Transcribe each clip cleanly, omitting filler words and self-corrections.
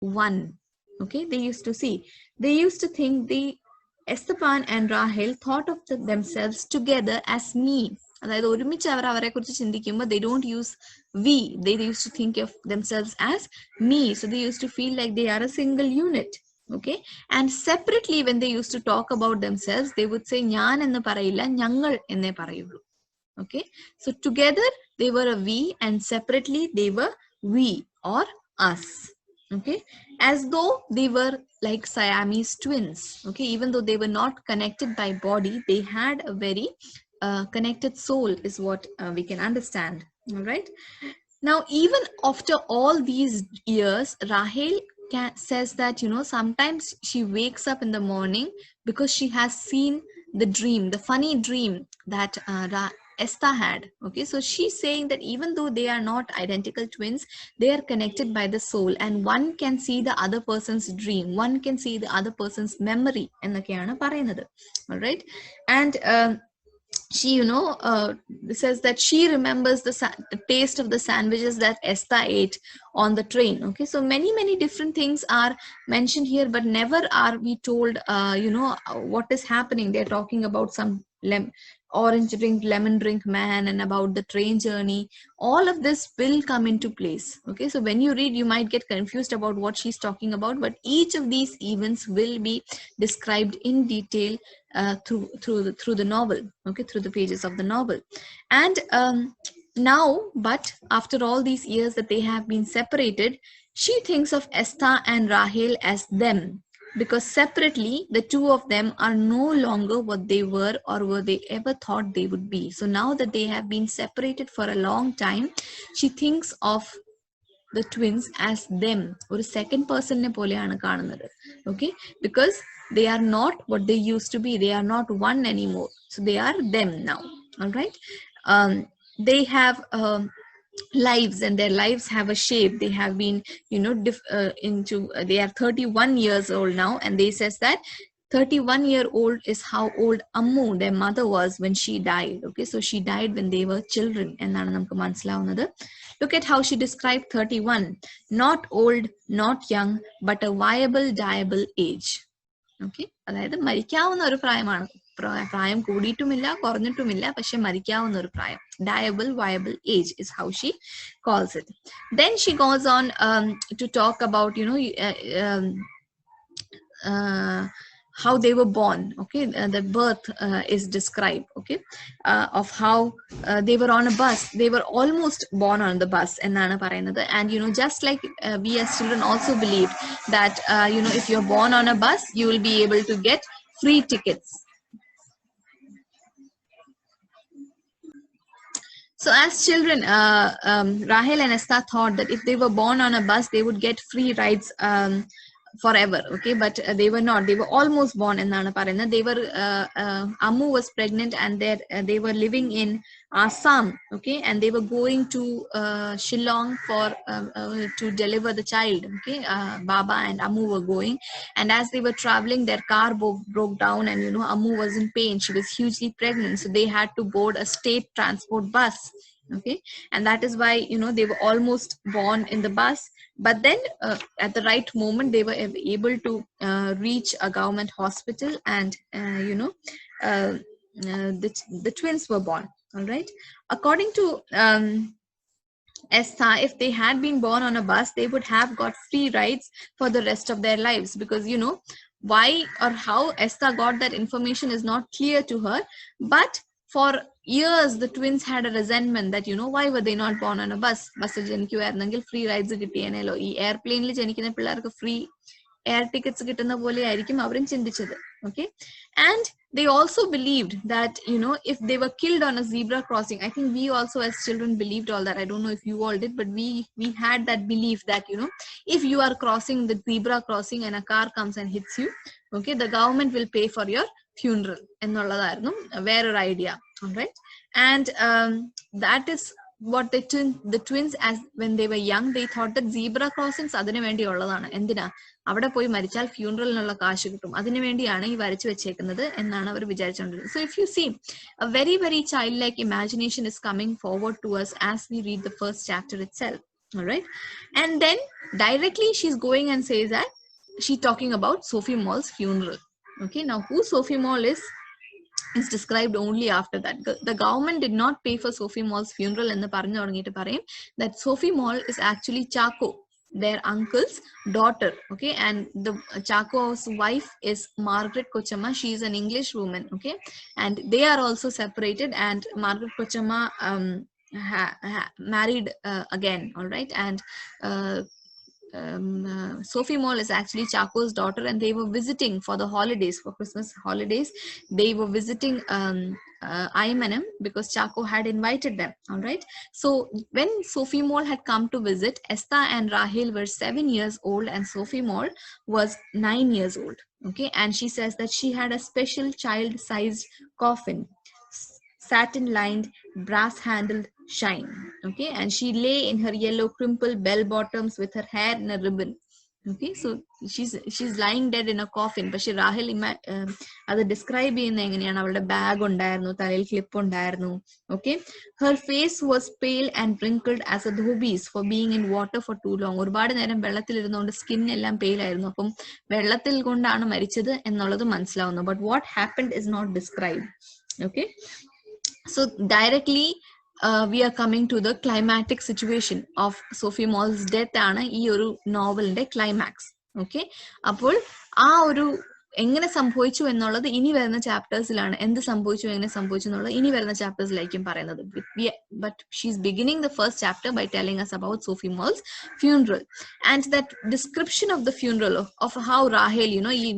one. Okay, they used to see. They used to think the Esteban and Rahel thought of themselves together as me. They don't use we. They used to think of themselves as me. So they used to feel like they are a single unit. Okay, and separately when they used to talk about themselves, they would say nyan ennu parayilla, nyangal enne parayullu. Okay, so together they were a we, and separately they were we or us. Okay, as though they were like Siamese twins. Okay, even though they were not connected by body, they had a very connected soul, is what we can understand. All right. Now, even after all these years, Rahel says that, sometimes she wakes up in the morning because she has seen the dream, the funny dream that Esther had. Okay, so she's saying that even though they are not identical twins, they are connected by the soul, and one can see the other person's dream, one can see the other person's memory. All right, and she says that she remembers the taste of the sandwiches that Esther ate on the train. Okay, so many different things are mentioned here, but never are we told what is happening. They're talking about some orange drink, lemon drink man, and about the train journey. All of this will come into place. Okay, so when you read, you might get confused about what she's talking about, but each of these events will be described in detail through the novel. Okay, through the pages of the novel. And now, but after all these years that they have been separated, she thinks of Esther and Rahel as them, because separately the two of them are no longer what they were or were they ever thought they would be. So now that they have been separated for a long time, she thinks of the twins as them, or second person ne poleyaanu കാണുന്നത്. Okay, because they are not what they used to be. They are not one anymore, so they are them now. All right. They have lives, and their lives have a shape. They have been they are 31 years old now, and they says that 31-year-old is how old Ammu, their mother, was when she died. Okay, so she died when they were children. എന്നാണ് നമുക്ക് മനസ്സിലാവുന്നത്. Look at how she described 31. Not old, not young, but a viable, diable age. Okay, അതായത് മരിക്കാവുന്ന ഒരു പ്രായമാണ്. പ്രായം കൂടിയിട്ടുമില്ല കുറഞ്ഞിട്ടുമില്ല, പക്ഷെ മരിക്കാവുന്ന ഒരു പ്രായം. Diable, viable age is how she calls it. Then she goes on to talk about how they were born. Okay, the birth is described. Okay, of how they were on a bus. They were almost born on the bus എന്നാണ് പറയുന്നത്. And just like we as children also believed that if you're born on a bus, you will be able to get free tickets. So as children, Rahel and Esther thought that if they were born on a bus, they would get free rides forever. Okay, but they were not. They were almost born എന്നാണ് പറയുന്നത്. They were Ammu was pregnant, and they were living in Assam. Okay, and they were going to Shillong for to deliver the child. Okay, Baba and Ammu were going, and as they were traveling, their car broke down, and Ammu was in pain. She was hugely pregnant, so they had to board a state transport bus. Okay, and that is why they were almost born in the bus, but then at the right moment they were able to reach a government hospital, and the twins were born. All right, according to Esther, if they had been born on a bus, they would have got free rides for the rest of their lives, because why or how Esther got that information is not clear to her. But for years the twins had a resentment that why were they not born on a bus. Bus ജനിക്കുവായിരുന്നെങ്കിൽ free rides കിട്ടിയേനല്ലോ. ഈ എയർപ്ലെയിനിൽ ജനിക്കുന്ന പിള്ളേർക്ക് free air tickets കിട്ടുന്ന പോലെ ആയിരിക്കും അവരും ചിന്തിച്ചത്. Okay, and they also believed that if they were killed on a zebra crossing, I think we also as children believed all that. I don't know if you all did, but we had that belief that if you are crossing the zebra crossing and a car comes and hits you, okay, the government will pay for your funeral എന്നുള്ളതായിരുന്നു വേറൊരു idea. All right, and that is what the twins, as when they were young, they thought that zebra crossings അതിനു വേണ്ടിയുള്ളതാണ്. എന്തിനാ? അവിടെ പോയി മരിച്ചാൽ ഫ്യൂണറലിനുള്ള കാശ് കിട്ടും, അതിനു വേണ്ടിയാണ് ഈ വരച്ചു വെച്ചേക്കുന്നത് എന്നാണ് അവർ വിചാരിച്ചുകൊണ്ടിരുന്നത്. So if you see, a very very childlike imagination is coming forward to us as we read the first chapter itself. All right. And then directly she's going and says that she's talking about Sophie Moll's funeral. Okay, now who Sophie Moll is described only after that. The government did not pay for Sophie Moll's funeral എന്ന് പറഞ്ഞു തുടങ്ങിയിട്ട് പറയും that Sophie Moll is actually Chaco, their uncle's daughter. Okay, and the Chaco's wife is Margaret Kochama. She is an English woman. Okay, and they are also separated, and Margaret Kochama married again. All right, and Sophie Moll is actually Chaco's daughter, and they were visiting for the holidays, for Christmas holidays. They were visiting Aymanam because Chaco had invited them. All right. So when Sophie Moll had come to visit, Esther and Rahel were 7 years old, and Sophie Moll was 9 years old. Okay, and she says that she had a special child-sized coffin, satin-lined, brass-handled shine. Okay, and she lay in her yellow crimple bell bottoms with her hair in a ribbon. Okay, so she's lying dead in a coffin. പക്ഷെ രാഹേൽ അത് describe ചെയ്യുന്ന എങ്ങനെയാണ്? അവളുടെ bag ഉണ്ടായിരുന്നു, തലയിൽ clip ഉണ്ടായിരുന്നു. Okay, her face was pale and wrinkled as a dhobi's for being in water for too long. ഒരുപാട് നേരം വെള്ളത്തിൽ ഇരുന്നുകൊണ്ട് സ്കിൻ എല്ലാം പെയിൽ ആയിരുന്നു. അപ്പം വെള്ളത്തിൽ കൊണ്ടാണ് മരിച്ചത് എന്നുള്ളത് മനസ്സിലാവുന്നു. But what happened is not described. Okay, so directly we are coming to the climatic situation of Sophie Moll's death ആണ് ഈ ഒരു നോവലിന്റെ ക്ലൈമാക്സ്. ഓക്കെ, അപ്പോൾ ആ ഒരു എങ്ങനെ സംഭവിച്ചു എന്നുള്ളത് ഇനി വരുന്ന ചാപ്റ്റേഴ്സിലാണ്. എന്ത് സംഭവിച്ചു, എങ്ങനെ സംഭവിച്ചു എന്നുള്ളത് ഇനി വരുന്ന ചാപ്റ്റേഴ്സിലായിരിക്കും പറയുന്നത്. But she's beginning the first chapter by telling us about Sophie Moll's funeral, and that description of the funeral of how Rahel, ഈ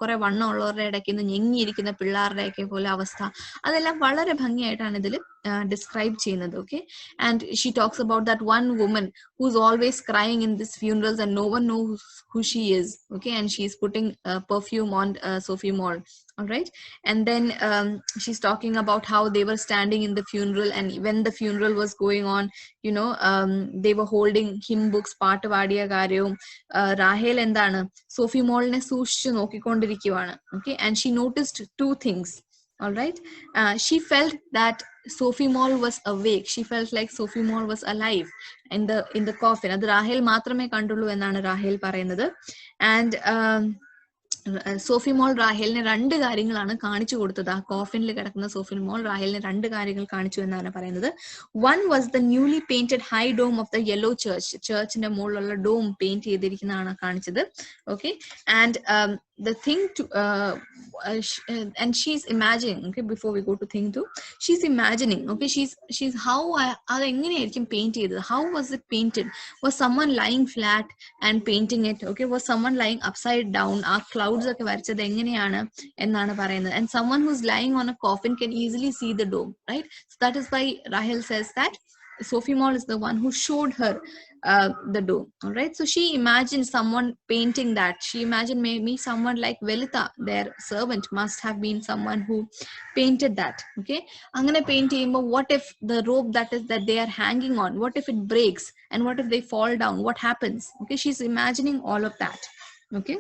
കുറെ വണ്ണം ഉള്ളവരുടെ ഇടയ്ക്ക് നിന്ന് ഞെങ്ങിയിരിക്കുന്ന പിള്ളേരുടെയൊക്കെ പോലെ അവസ്ഥ, അതെല്ലാം വളരെ ഭംഗിയായിട്ടാണ് ഇതിൽ describe ചെയ്യുന്നത്. Okay, and she talks about that one woman who's always crying in these funerals and no one knows who she is. Okay, and she's putting perfume on Sophie Moll. All right, and then she's talking about how they were standing in the funeral, and when the funeral was going on, they were holding hymn books, പാട്ട് പാടിയ കാര്യവും. രാഹേൽ എന്താണ്, സോഫി മോളിനെ സൂക്ഷിച്ചു നോക്കിക്കൊണ്ടിരിക്കുവാണ്. Okay, and she noticed two things. All right, she felt that Sophie Moll was awake. She felt like Sophie Moll was alive in the coffin. അത് രാഹേൽ മാത്രമേ കണ്ടുള്ളൂ എന്നാണ് രാഹേൽ പറയുന്നത്. And സോഫി മോൾ റാഹേലിന് രണ്ട് കാര്യങ്ങളാണ് കാണിച്ചു കൊടുത്തത്. ആ കോഫിനിൽ കിടക്കുന്ന സോഫി മോൾ റാഹേലിന് രണ്ട് കാര്യങ്ങൾ കാണിച്ചു എന്നാണ് പറയുന്നത്. One was the newly painted high dome of the yellow church. ചർച്ചിന്റെ മുകളിലുള്ള ഡോം പെയിന്റ് ചെയ്തിരിക്കുന്നതാണ് കാണിച്ചത്. Okay, and the thing to and she's imagining, okay, before we go to thing 2, she's imagining, okay, she's how അത് എങ്ങനെയായിരിക്കും paint ചെയ്തത്? How was it painted? Was someone lying flat and painting it? Okay, was someone lying upside down? ആ clouds ഒക്കെ വരച്ചത് എങ്ങനെയാണ് എന്നാണ് പറയുന്നത്. And someone who's lying on a coffin can easily see the dome, right? So that is why Rahel says that Sophie Moll is the one who showed her the dome. All right, so she imagined someone painting that. She imagined maybe someone like Velita, their servant, must have been someone who painted that. Okay, angane paint cheyumbo, what if the rope that they are hanging on, what if it breaks, and what if they fall down, what happens? Okay, she's imagining all of that. Okay,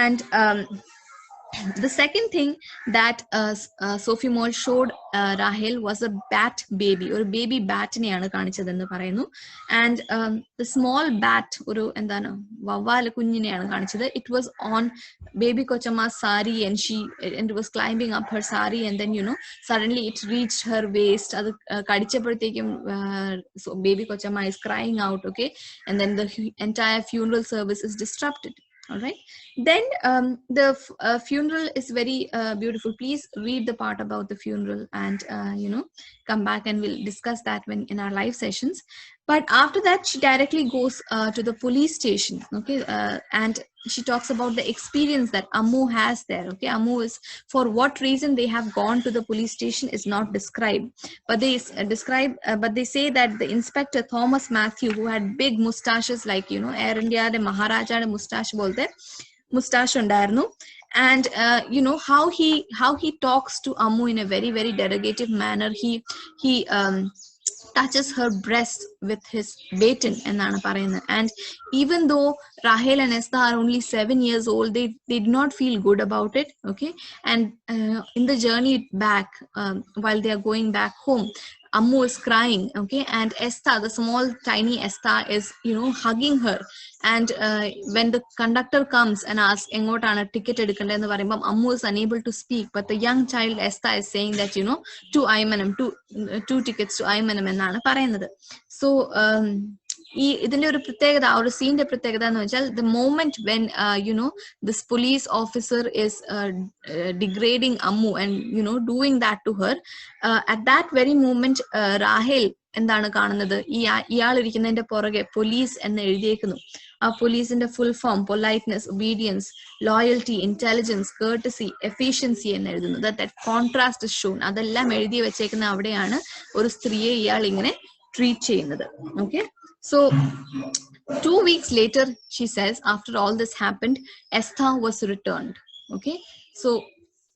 and the second thing that Sophie Moll showed Rahel was a bat baby, or baby bat neയാണ് കാണിച്ചതെന്ന് പറയുന്നു. And the small bat, ഒരു എന്താണ് വവ്വാൽ കുഞ്ഞിനെയാണ് കാണിച്ചത്. It was on baby Kochama's sari, and it was climbing up her sari, and then suddenly it reached her waist. അത് കടിച്ചപ്പോഴത്തേക്കും so baby Kochama is crying out. Okay, and then the entire funeral service is disrupted. All right, then the funeral is very beautiful. Please read the part about the funeral, and come back and we'll discuss that when in our live sessions. But after that, she directly goes to the police station. Okay, and she talks about the experience that Ammu has there. Okay, Ammu is, for what reason they have gone to the police station is not described, but they but they say that the inspector Thomas Matthew, who had big mustaches like Air India de Maharaja de mustache bolte mustache undarnu, and how he talks to Ammu in a very very derogative manner. He touches her breast with his baton എന്നാണ് പറയുന്നത്. And even though Rahel and Esther are only 7 years old, they did not feel good about it. Okay, and in the journey back, while they are going back home, Ammu is crying, okay, and Esther, the small tiny Esther, is hugging her. And when the conductor comes and asks engotana ticket edukande ennu parayumbom Ammu is unable to speak, but the young child Esther is saying that to Aymanam, two tickets to Aymanam എന്നാണ് പറയുന്നത്. So ഈ ഇതിന്റെ ഒരു പ്രത്യേകത, ആ ഒരു സീന്റെ പ്രത്യേകത എന്ന് വെച്ചാൽ, the moment when this police officer is degrading Ammu and doing that to her, at that very moment Rahel എന്താണ് കാണുന്നത്, ഇയാൾ ഇരിക്കുന്നതിന്റെ പുറകെ പോലീസ് എന്ന് എഴുതിയേക്കുന്നു. ആ പോലീസിന്റെ full form politeness, obedience, loyalty, intelligence, courtesy, efficiency എന്ന് എഴുതുന്നു. That contrast is shown. അതെല്ലാം എഴുതി വെച്ചേക്കുന്ന അവിടെയാണ് ഒരു സ്ത്രീയെ ഇയാൾ ഇങ്ങനെ ട്രീറ്റ് ചെയ്യുന്നത്. Okay, so 2 weeks later, she says, after all this happened, Esther was returned. Okay, so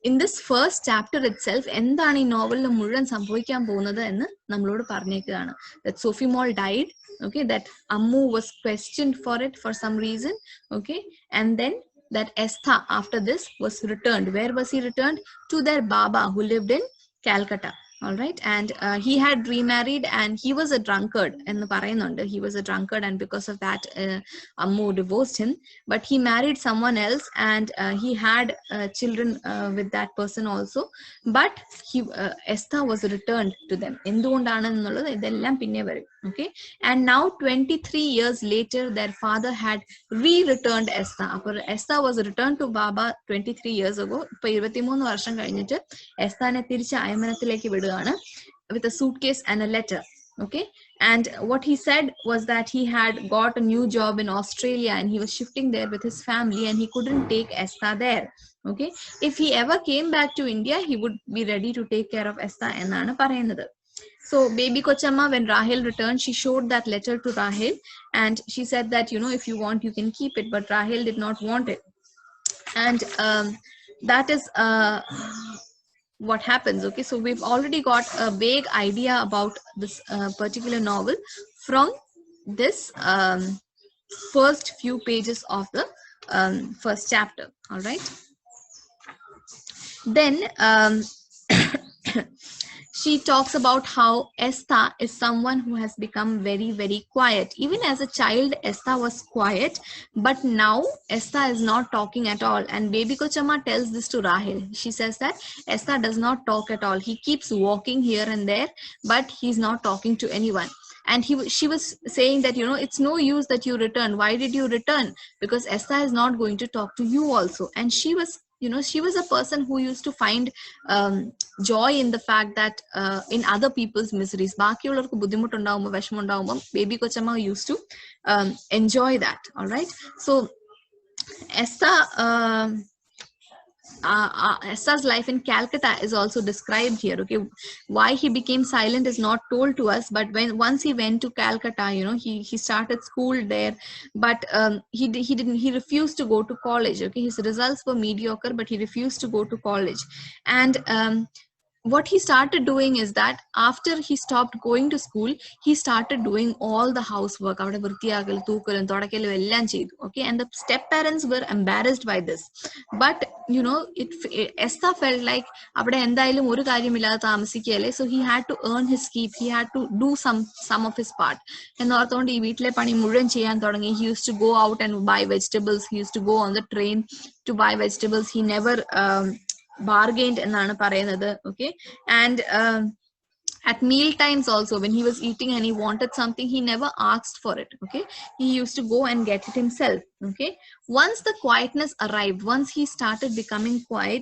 in this first chapter itself, എന്താണ് ഈ നോവലിൽ മുഴുവൻ സംഭവിക്കാൻ പോകുന്നത് എന്ന് നമ്മളോട് പറഞ്ഞേക്കുകയാണ്. That Sophie Mall died, okay, that Ammu was questioned for it for some reason, okay, and then that Esther after this was returned. Where was he returned? To their Baba who lived in Calcutta. All right, and he had remarried and he was a drunkard ennu parayunnundu. He was a drunkard, and because of that Ammu divorced him, but he married someone else, and he had children with that person also, but Esther was returned to them. Endondana ennullathu idellam pinne varum. Okay, and now 23 years later their father had re-returned Esther. Appo Esther was returned to Baba 23 years ago. Ipo 23 varsham kazhinjittu Esther ne tirichu Aymanathiലേക്ക് വിടുകയാണ് with a suitcase and a letter. Okay, and what he said was that he had got a new job in Australia and he was shifting there with his family and he couldn't take Esther there. Okay, if he ever came back to India, he would be ready to take care of Esther എന്നാണ് പറയുന്നത്. So baby Kochama, when Rahel returned, she showed that letter to Rahel and she said that if you want you can keep it, but Rahel did not want it. And that is what happens. Okay, so we've already got a vague idea about this particular novel from this first few pages of the first chapter. All right, then she talks about how Esther is someone who has become very, very quiet. Even as a child, Esther was quiet, but now Esther is not talking at all. And baby Kochama tells this to Rahel. She says that Esther does not talk at all. He keeps walking here and there, but he's not talking to anyone. And she was saying that it's no use that you return. Why did you return? Because Esther is not going to talk to you also. And she was she was a person who used to find joy in the fact that in other people's miseries, ബാക്കിയുള്ളവർക്ക് ബുദ്ധിമുട്ടുണ്ടാവുമ്പോൾ വിഷമമുണ്ടാവുമ്പോൾ baby Kochama used to enjoy that. All right, so Esther Esther's life in Calcutta is also described here. Okay, why he became silent is not told to us, but once he went to Calcutta, he started school there, but he refused to go to college. Okay, his results were mediocre, but he refused to go to college. And what he started doing is that after he stopped going to school, he started doing all the housework. Okay, and the step parents were embarrassed by this, but Esther felt like so he had to earn his keep. He had to do some of his part. And he used to go out and buy vegetables. He used to go on the train to buy vegetables. He never bargained എന്നാണ് പറയുന്നത്. Okay, and at meal times also, when he was eating and he wanted something, he never asked for it. Okay, he used to go and get it himself. Okay, once the quietness arrived, once he started becoming quiet,